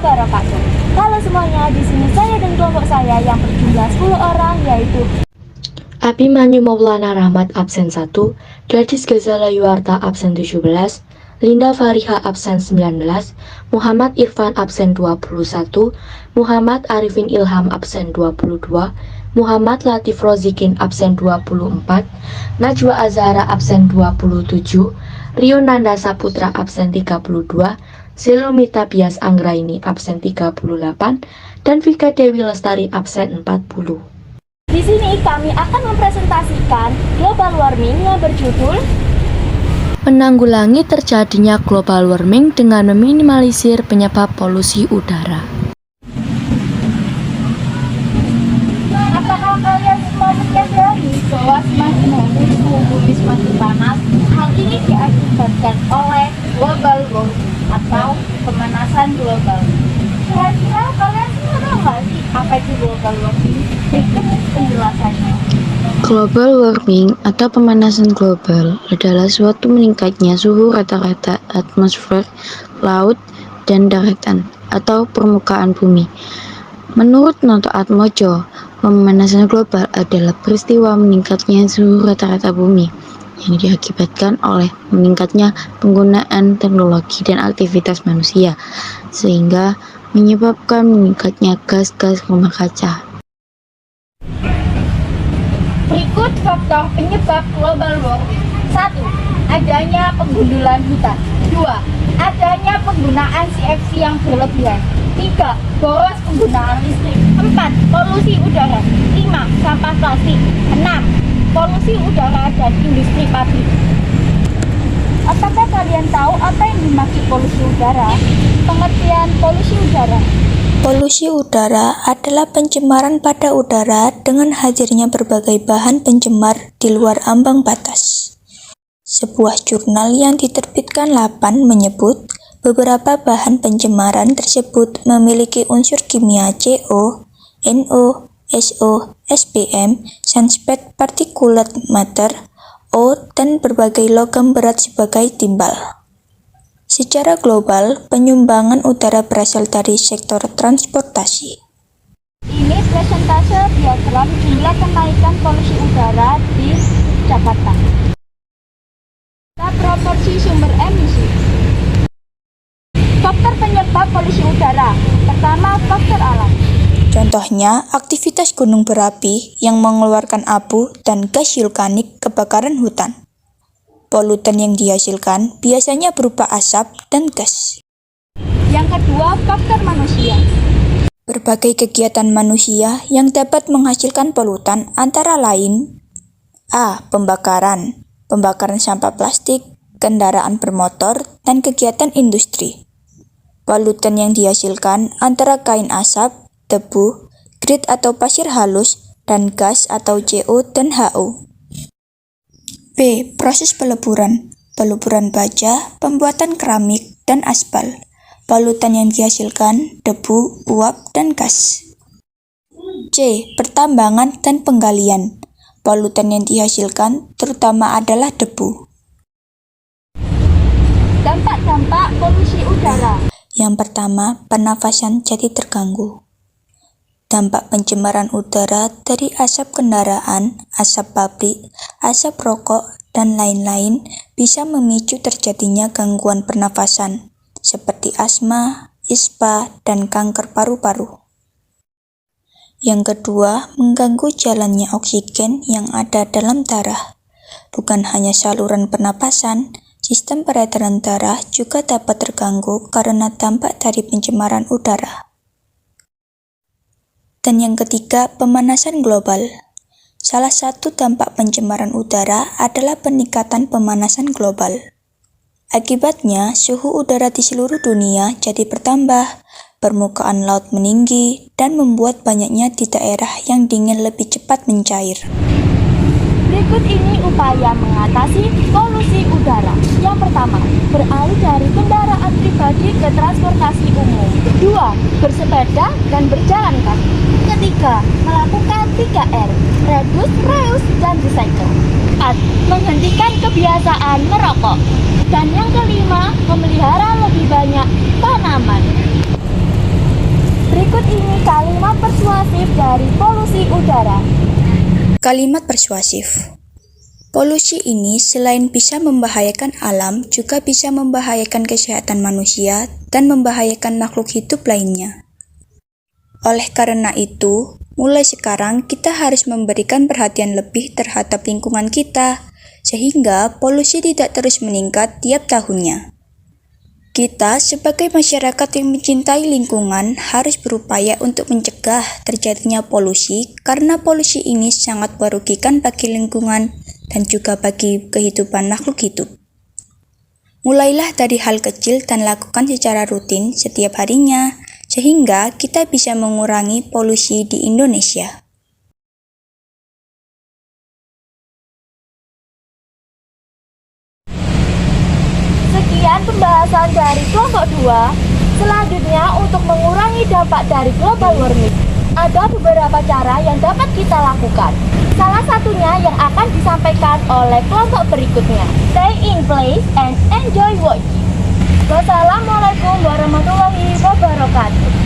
wabarakatuh. Halo semuanya, di sini saya dan kelompok saya yang berjumlah 10 orang, yaitu Abimanyu Maulana Rahmat absen 1, Gladys Ghazala Yuarta absen 17, Linda Fariha absen 19, Muhammad Irfan absen 21, Muhammad Arifin Ilham absen 22, Muhammad Latif Rozikin absen 24, Najwa Azhara absen 27, Rio Nanda Saputra absen 32, Silumita Bias Anggraini absen 38, dan Vika Dewi Lestari absen 40. di sini kami akan mempresentasikan global warming yang berjudul Menanggulangi terjadinya global warming dengan meminimalisir penyebab polusi udara. Apakah kalian semua menyadari bahwa semakin hari suhu bumi semakin panas? Hal ini diakibatkan oleh global warming atau pemanasan global. Kira-kira kalian semua tahu nggak sih apa itu global warming? Berikut penjelasannya. Global warming atau pemanasan global adalah suatu meningkatnya suhu rata-rata atmosfer, laut, dan daratan atau permukaan bumi. Menurut Noto Atmojo, pemanasan global adalah peristiwa meningkatnya suhu rata-rata bumi yang diakibatkan oleh meningkatnya penggunaan teknologi dan aktivitas manusia, sehingga menyebabkan meningkatnya gas-gas rumah kaca. Berikut faktor penyebab global warming. 1. Adanya penggundulan hutan. 2. Adanya penggunaan CFC yang berlebihan. 3. Boros penggunaan listrik. 4. Polusi udara. 5. Sampah plastik. 6. Polusi udara dan industri pabrik. Apakah kalian tahu apa yang dimaksud polusi udara? Pengertian polusi udara. Polusi udara adalah pencemaran pada udara dengan hadirnya berbagai bahan pencemar di luar ambang batas. Sebuah jurnal yang diterbitkan LAPAN menyebut beberapa bahan pencemaran tersebut memiliki unsur kimia CO, NO, SO, SPM, sunspect particulate matter, O, dan berbagai logam berat sebagai timbal. Secara global, penyumbangan udara berasal dari sektor transportasi. Ini persentase diagram jumlah kenaikan polusi udara di Jakarta. Proporsi sumber emisi. Faktor penyebab polusi udara. Pertama, faktor alam. Contohnya, aktivitas gunung berapi yang mengeluarkan abu dan gas vulkanik, kebakaran hutan. Polutan yang dihasilkan biasanya berupa asap dan gas. Yang kedua, faktor manusia. Berbagai kegiatan manusia yang dapat menghasilkan polutan antara lain A. Pembakaran sampah plastik, kendaraan bermotor, dan kegiatan industri. Polutan yang dihasilkan antara kain asap, debu, grit atau pasir halus, dan gas atau CO dan HO. B. Proses peleburan baja, pembuatan keramik, dan aspal. Polutan yang dihasilkan debu, uap, dan gas. C. Pertambangan dan penggalian. Polutan yang dihasilkan terutama adalah debu. Dampak-dampak polusi udara. Yang pertama, pernafasan jadi terganggu. Dampak pencemaran udara dari asap kendaraan, asap pabrik, asap rokok, dan lain-lain bisa memicu terjadinya gangguan pernafasan, seperti asma, ispa, dan kanker paru-paru. Yang kedua, mengganggu jalannya oksigen yang ada dalam darah. Bukan hanya saluran pernapasan, sistem peredaran darah juga dapat terganggu karena dampak dari pencemaran udara. Dan yang ketiga, pemanasan global. Salah satu dampak pencemaran udara adalah peningkatan pemanasan global. Akibatnya, suhu udara di seluruh dunia jadi bertambah, permukaan laut meninggi, dan membuat banyaknya di daerah yang dingin lebih cepat mencair. Berikut ini upaya mengatasi polusi udara. Yang pertama, beralih dari kendaraan pribadi ke transportasi umum. 2. Bersepeda dan berjalan kaki. Ketiga, melakukan 3R, reduce, reuse, dan recycle. 4. Menghentikan kebiasaan merokok. Dan yang kelima, memelihara lebih banyak tanaman. Berikut ini kalimat persuasif dari polusi udara. Kalimat persuasif. Polusi ini selain bisa membahayakan alam, juga bisa membahayakan kesehatan manusia dan membahayakan makhluk hidup lainnya. Oleh karena itu, mulai sekarang kita harus memberikan perhatian lebih terhadap lingkungan kita, sehingga polusi tidak terus meningkat tiap tahunnya. Kita sebagai masyarakat yang mencintai lingkungan harus berupaya untuk mencegah terjadinya polusi, karena polusi ini sangat merugikan bagi lingkungan dan juga bagi kehidupan makhluk hidup. Mulailah dari hal kecil dan lakukan secara rutin setiap harinya, sehingga kita bisa mengurangi polusi di Indonesia. Sekian pembahasan dari kelompok 2. Selanjutnya, untuk mengurangi dampak dari global warming, ada beberapa cara yang dapat kita lakukan. Salah satunya yang akan disampaikan oleh kelompok berikutnya. Stay in place and enjoy watching. Wassalamualaikum warahmatullahi wabarakatuh.